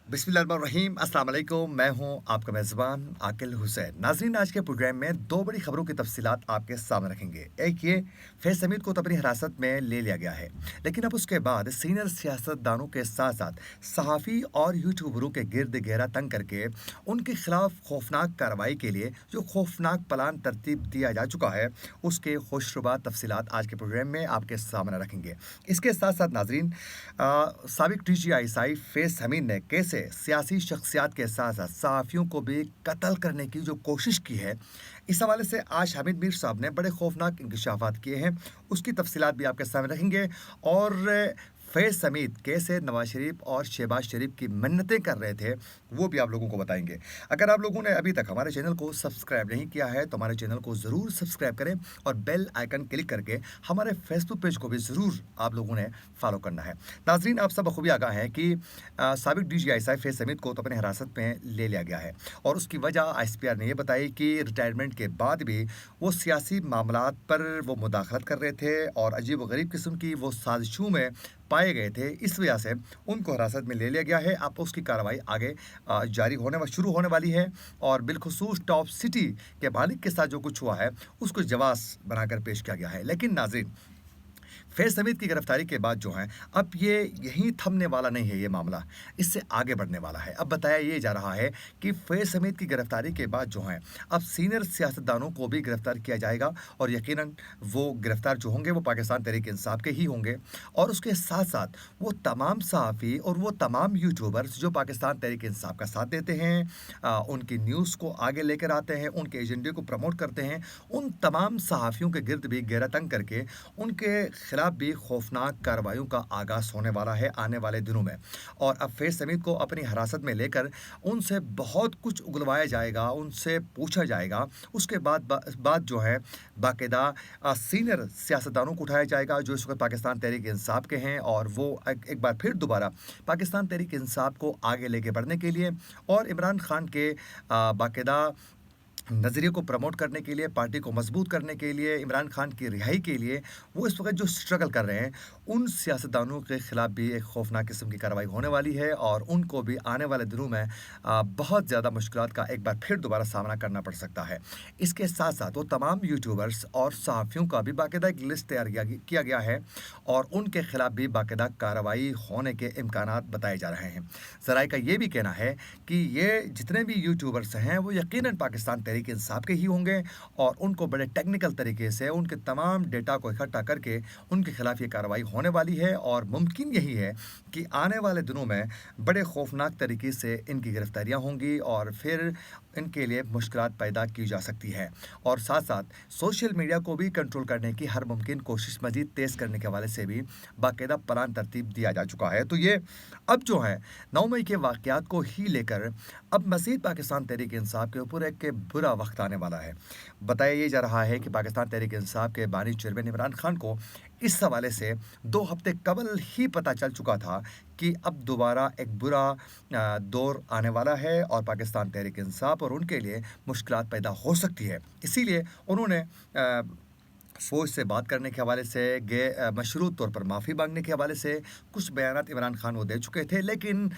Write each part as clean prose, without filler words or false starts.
बिस्मिल्लाहिर्रहमानिर्रहीम अस्सलाम वालेकुम। मैं हूं आपका मेज़बान आकिल हुसैन। नाज़रीन, आज के प्रोग्राम में दो बड़ी खबरों की तफसीलात आपके सामने रखेंगे। एक ये, फैज़ हमीद को तो अपनी हिरासत में ले लिया गया है, लेकिन अब उसके बाद सीनियर सियासतदानों के साथ साथ सहाफ़ी और यूट्यूबरों के गिर्द घेरा तंग करके उनके खिलाफ खौफनाक कार्रवाई के लिए जो खौफनाक प्लान तरतीब दिया जा चुका है, उसके खुशरुबा तफसीलात आज के प्रोग्राम में आपके सामने रखेंगे। इसके साथ साथ नाज़रीन, साबिक DGI फैज़ हमीद ने कैसे सियासी शख्सियात के साथ साथ सहाफ़ियों को भी कत्ल करने की जो कोशिश की है, इस हवाले से आज हामिद मीर साहब ने बड़े खौफनाक इंकशाफात किए हैं। उसकी तफसीलात भी आपके सामने रखेंगे। और फैज़ हमीद कैसे नवाज शरीफ और शहबाज शरीफ की मन्नतें कर रहे थे, वो भी आप लोगों को बताएंगे। अगर आप लोगों ने अभी तक हमारे चैनल को सब्सक्राइब नहीं किया है तो हमारे चैनल को ज़रूर सब्सक्राइब करें और बेल आइकन क्लिक करके हमारे फेसबुक पेज को भी ज़रूर आप लोगों ने फॉलो करना है। नाज़रीन, आप सब बखूबी आगाह हैं कि साबिक DGI फैज़ हमीद को तो अपने हिरासत में ले लिया गया है, और उसकी वजह ISPR ने यह बताई कि रिटायरमेंट के बाद भी वो सियासी मामलात पर वो मुदाखलत कर रहे थे और अजीब व गरीब किस्म की वो साजिशों में पाए गए थे। इस वजह से उनको हिरासत में ले लिया गया है। अब उसकी कार्रवाई आगे जारी शुरू होने वाली है, और बिलखुसूस टॉप सिटी के मालिक के साथ जो कुछ हुआ है उसको जवाब बनाकर पेश किया गया है। लेकिन नाज़रीन, फैज़ हमीद की गिरफ्तारी के बाद जो है, अब ये यहीं थमने वाला नहीं है, ये मामला इससे आगे बढ़ने वाला है। अब बताया ये जा रहा है कि फैज़ हमीद की गिरफ्तारी के बाद जो है, अब सीनियर सियासतदानों को भी गिरफ्तार किया जाएगा, और यकीनन वो गिरफ्तार जो होंगे वो पाकिस्तान तहरीक इंसाफ के ही होंगे। और उसके साथ साथ वो तमाम सहाफ़ी और वो तमाम यूट्यूबर्स जो पाकिस्तान तहरीक इंसाफ का साथ देते हैं, उनकी न्यूज़ को आगे लेकर आते हैं, उनके एजेंडे को प्रमोट करते हैं, उन तमाम सहाफ़ियों के गिर्द भी घेरा तंग करके उनके खिलाफ भी खौफनाक कार्रवाइयों का आगाज़ होने वाला है आने वाले दिनों में। और अब फैज़ हमीद को अपनी हिरासत में लेकर उनसे बहुत कुछ उगलवाया जाएगा, उनसे पूछा जाएगा। उसके बाद जो है, बाकायदा सीनियर सियासतदानों को उठाया जाएगा जो इस वक्त पाकिस्तान तहरीक इंसाफ के हैं, और वो एक बार फिर दोबारा पाकिस्तान तहरीक इंसाफ को आगे लेके बढ़ने के लिए और इमरान खान के बाकायदा नज़रिए को प्रमोट करने के लिए, पार्टी को मजबूत करने के लिए, इमरान खान की रिहाई के लिए वो इस वक्त जो स्ट्रगल कर रहे हैं, उन सियासतदानों के खिलाफ भी एक खौफनाक किस्म की कार्रवाई होने वाली है, और उनको भी आने वाले दिनों में बहुत ज़्यादा मुश्किलात का एक बार फिर दोबारा सामना करना पड़ सकता है। इसके साथ साथ वो तमाम यूट्यूबर्स और सहाफ़ियों का भी बाकायदा एक लिस्ट तैयार किया गया है, और उनके खिलाफ भी बाकायदा कार्रवाई होने के इम्कानात बताए जा रहे हैं। ज़राए का ये भी कहना है कि ये जितने भी यूट्यूबर्स हैं वो यकीनन पाकिस्तान तहरीक इंसाफ के ही होंगे, और उनको बड़े टेक्निकल तरीके से उनके तमाम डेटा को इकट्ठा करके उनके खिलाफ ये कार्रवाई होने वाली है। और मुमकिन यही है कि आने वाले दिनों में बड़े खौफनाक तरीके से इनकी गिरफ्तारियां होंगी, और फिर इनके लिए मुश्किलात पैदा की जा सकती है। और साथ साथ सोशल मीडिया को भी कंट्रोल करने की हर मुमकिन कोशिश मजीद तेज़ करने के हवाले से भी बाकायदा प्लान तरतीब दिया जा चुका है। तो ये अब जो है, 9 मई के वाक़यात को ही लेकर अब मज़ीद पाकिस्तान तहरीक इंसाफ के ऊपर एक बुरा वक्त आने वाला है। बताया ये जा रहा है कि पाकिस्तान तहरीक इंसाफ के बानी चेयरमैन इमरान खान को इस हवाले से 2 हफ्ते कबल ही पता चल चुका था कि अब दोबारा एक बुरा दौर आने वाला है, और पाकिस्तान तहरीक इंसाफ और उनके लिए मुश्किलात पैदा हो सकती है। इसीलिए उन्होंने फ़ौज से बात करने के हवाले से, मशरूत तौर पर माफ़ी मांगने के हवाले से कुछ बयानात इमरान खान वो दे चुके थे, लेकिन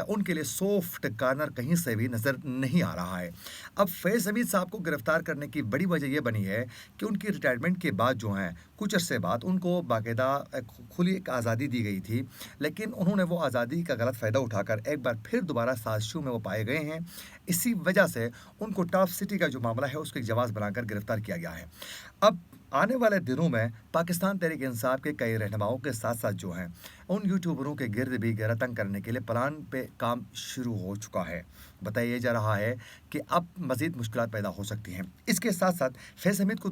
उनके लिए सॉफ्ट कार्नर कहीं से भी नज़र नहीं आ रहा है। अब फैज़ हमीद साहब को गिरफ़्तार करने की बड़ी वजह यह बनी है कि उनकी रिटायरमेंट के बाद जो हैं, कुछ अरसे बाद उनको बाकायदा खुली एक आज़ादी दी गई थी, लेकिन उन्होंने वो आज़ादी का गलत फ़ायदा उठाकर एक बार फिर दोबारा साजिशों में वो पाए गए हैं। इसी वजह से उनको टॉप सिटी का जो मामला है उसको एक जवाब बनाकर गिरफ़्तार किया गया है। अब आने वाले दिनों में पाकिस्तान तहरीक इंसाफ के कई रहनुमाओं के साथ साथ जो हैं, उन यूट्यूबरों के गिर्द भी घेरा तंग करने के लिए प्लान पे काम शुरू हो चुका है। बताया जा रहा है कि अब मज़ीद मुश्किलात पैदा हो सकती हैं। इसके साथ साथ फैज़ हमीद को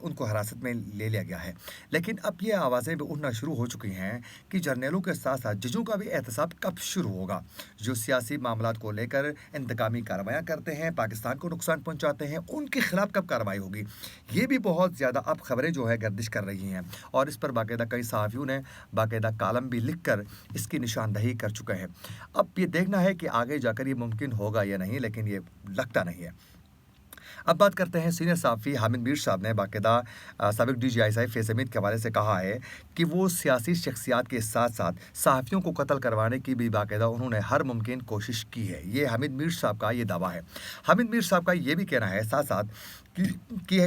उनको हिरासत में ले लिया गया है, लेकिन अब ये आवाज़ें भी उठना शुरू हो चुकी हैं कि जर्नलों के साथ साथ जजों का भी एहतसाब कब शुरू होगा, जो सियासी मामलात को लेकर इंतकामी कार्रवाइयाँ करते हैं, पाकिस्तान को नुकसान पहुँचाते हैं, उनके खिलाफ कब कार्रवाई होगी। ये भी बहुत ज़्यादा अब खबरें जो है गर्दिश कर रही हैं, और इस पर बाकायदा कई सहाफ़ियों ने बाकायदा कालम भी लिख कर इसकी निशानदही कर चुके हैं। अब ये देखना है कि आगे जाकर ये मुमकिन होगा या नहीं, लेकिन ये लगता नहीं है। अब बात करते हैं सीनियर सहाफ़ी हामिद मीर साहब ने बाकायदा साबिक DGI फैज़ हमीद के हवाले से कहा है कि वो सियासी शख्सियात के साथ-साथ सहाफ़ियों को कत्ल करवाने की भी बाकायदा उन्होंने हर मुमकिन कोशिश की है। ये हामिद मीर साहब का ये दावा है। हामिद मीर साहब का ये भी कहना है साथ-साथ कि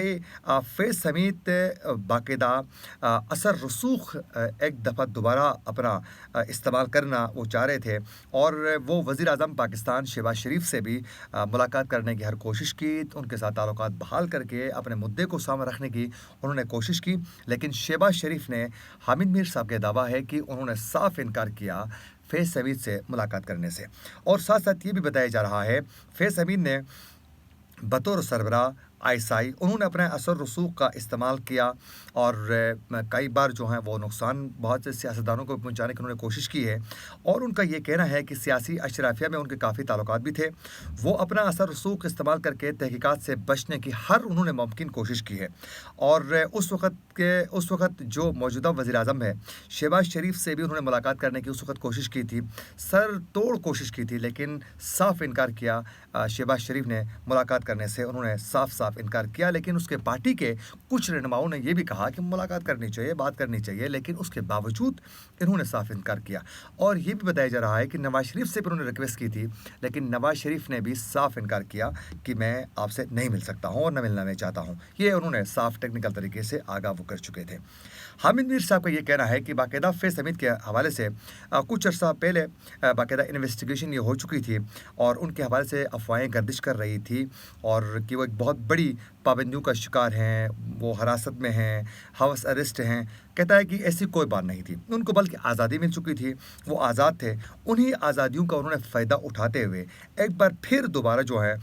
फैज़ हमीद बाकायदा असर रसूख़ एक दफ़ा दोबारा अपना इस्तेमाल करना वो चाह रहे थे और वो वज़ीर-ए-आज़म पाकिस्तान शहबाज शरीफ से भी मुलाकात करने की हर कोशिश की, उनके साथ ताल्लुकात बहाल करके अपने मुद्दे को सामने रखने की उन्होंने कोशिश की, लेकिन शहबाज शरीफ ने हामिद मीर साहब का दावा है कि उन्होंने साफ इनकार किया फैज़ हमीद से मुलाकात करने से। और साथ-साथ ये भी बताया जा रहा है, फैज़ हमीद ने बतौर सरबराह आईएसआई उन्होंने अपने असर रसूख का इस्तेमाल किया और कई बार जो है वो नुकसान बहुत से सियासतदानों को पहुंचाने की उन्होंने कोशिश की है और उनका ये कहना है कि सियासी अशराफिया में उनके काफ़ी ताल्लुकात भी थे। वो अपना असर रसूख इस्तेमाल करके तहकीकात से बचने की हर उन्होंने मुमकिन कोशिश की है और उस वक़्त जो मौजूदा वज़ीर-ए-आज़म है शहबाज शरीफ से भी उन्होंने मुलाकात करने की उस वक़्त कोशिश की थी, सर तोड़ कोशिश की थी, लेकिन साफ इनकार किया शहबाज शरीफ ने मुलाकात करने से, उन्होंने साफ इनकार किया। लेकिन उसके पार्टी के कुछ रहनुमाओं ने यह भी कहा कि मुलाकात करनी चाहिए, बात करनी चाहिए, लेकिन उसके बावजूद इन्होंने साफ इनकार किया। और ये भी बताया जा रहा है कि नवाज शरीफ से भी उन्होंने रिक्वेस्ट की थी, लेकिन नवाज शरीफ ने भी साफ इनकार किया कि मैं आपसे नहीं मिल सकता हूँ और न मिलना मैं चाहता हूँ। ये उन्होंने साफ टेक्निकल तरीके से आगाह वो कर चुके थे। हामिद मीर साहब का ये कहना है कि बाकायदा फैज़ हमीद के हवाले से कुछ अर्सा पहले बाकायदा इन्वेस्टिगेशन ये हो चुकी थी और उनके हवाले से अफवाहें गर्दिश कर रही थी और कि वो एक बहुत बड़ी पाबंदियों का शिकार हैं, वो हिरासत में हैं, हाउस अरेस्ट हैं। कहता है कि ऐसी कोई बात नहीं थी, उनको बल्कि आज़ादी मिल चुकी थी, वो आज़ाद थे। उन्हीं आज़ादियों का उन्होंने फ़ायदा उठाते हुए एक बार फिर दोबारा जो है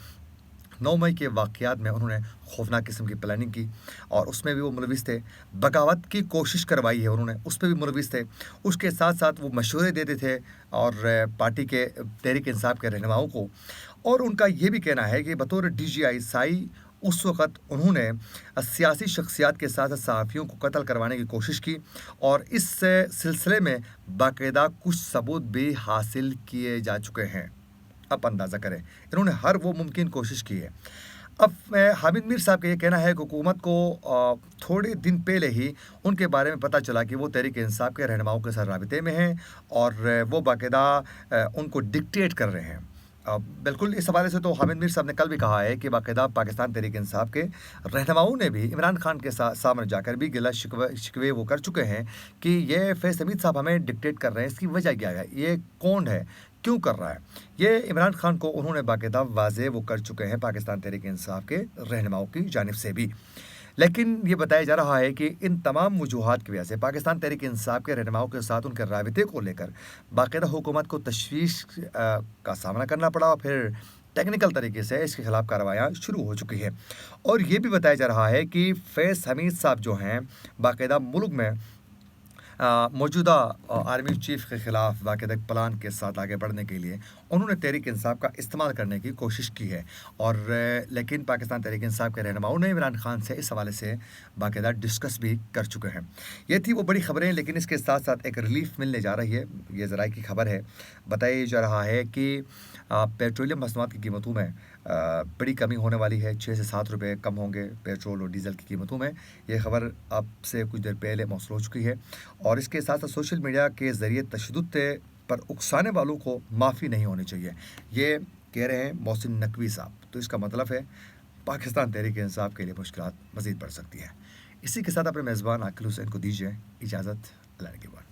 9 मई के वाक़यात में उन्होंने खौफनाक किस्म की प्लानिंग की और उसमें भी वो मुलविस थे। बगावत की कोशिश करवाई है उन्होंने, उस पे भी मुलविस थे। उसके साथ-साथ वो मशवरे देते थे और पार्टी के तहरीक इंसाफ के रहनुमाओं को। और उनका ये भी कहना है कि बतौर DGI उस वक़्त उन्होंने सियासी शख्सियात के साथ सहाफ़ियों को कत्ल करवाने की कोशिश की और इस सिलसिले में बाकायदा कुछ सबूत भी हासिल किए जा चुके हैं। आप अंदाज़ा करें, इन्होंने हर वो मुमकिन कोशिश की है। अब हामिद मीर साहब का ये कहना है कि हुकूमत को थोड़े दिन पहले ही उनके बारे में पता चला कि वो तहरीक इंसाफ के रहनुमाओं के साथ राबिते में हैं और वो बाकायदा उनको डिक्टेट कर रहे हैं। बिल्कुल इस हवाले से तो हामिद मीर साहब ने कल भी कहा है कि बाकायदा पाकिस्तान तहरीक इंसाफ के रहनुमाओं ने भी इमरान खान के सामने जाकर भी गिला शिकवे वो कर चुके हैं कि ये फैज़ हमीद साहब हमें डिक्टेट कर रहे हैं, इसकी वजह क्या है, ये कौन है, क्यों कर रहा है। ये इमरान खान को उन्होंने बाकायदा वाज़ेह वो कर चुके हैं पाकिस्तान तहरीक इंसाफ के रहनुमाओं की जानिब से भी। लेकिन ये बताया जा रहा है कि इन तमाम वजूहात की वजह से पाकिस्तान तहरीक इंसाफ के रहनुमाओं के साथ उनके राबिते को लेकर बाकायदा हुकूमत को तशवीश का सामना करना पड़ा और फिर टेक्निकल तरीके से इसके खिलाफ कार्रवाइयाँ शुरू हो चुकी है। और ये भी बताया जा रहा है कि फैज़ हमीद साहब जो हैं बाकायदा मुल्क में मौजूदा आर्मी चीफ के ख़िलाफ़ बाकायदा एक प्लान के साथ आगे बढ़ने के लिए उन्होंने तहरीक इंसाफ का इस्तेमाल करने की कोशिश की है और लेकिन पाकिस्तान तहरीक इंसाफ के रहनुमाओं ने इमरान खान से इस हवाले से बाकायदा डिस्कस भी कर चुके हैं। ये थी वो बड़ी ख़बरें, लेकिन इसके साथ साथ एक रिलीफ मिलने जा रही है, ये ज़राए की खबर है। बताया जा रहा है कि पेट्रोलियम मसनूआत की कीमतों में बड़ी कमी होने वाली है, 6 से 7 रुपये कम होंगे पेट्रोल और डीज़ल की कीमतों में। ये खबर अब से कुछ देर पहले मौसूल हो चुकी है और इसके साथ साथ सोशल मीडिया के ज़रिए तशद्दुद पर उकसाने वालों को माफ़ी नहीं होनी चाहिए, ये कह रहे हैं मोहसिन नकवी साहब। तो इसका मतलब है पाकिस्तान तहरीक इंसाफ के लिए मुश्किलात मज़ीद बढ़ सकती है। इसी के साथ अपने मेज़बान आकिल हुसैन को दीजिए इजाज़त। अल्लाह के बाद।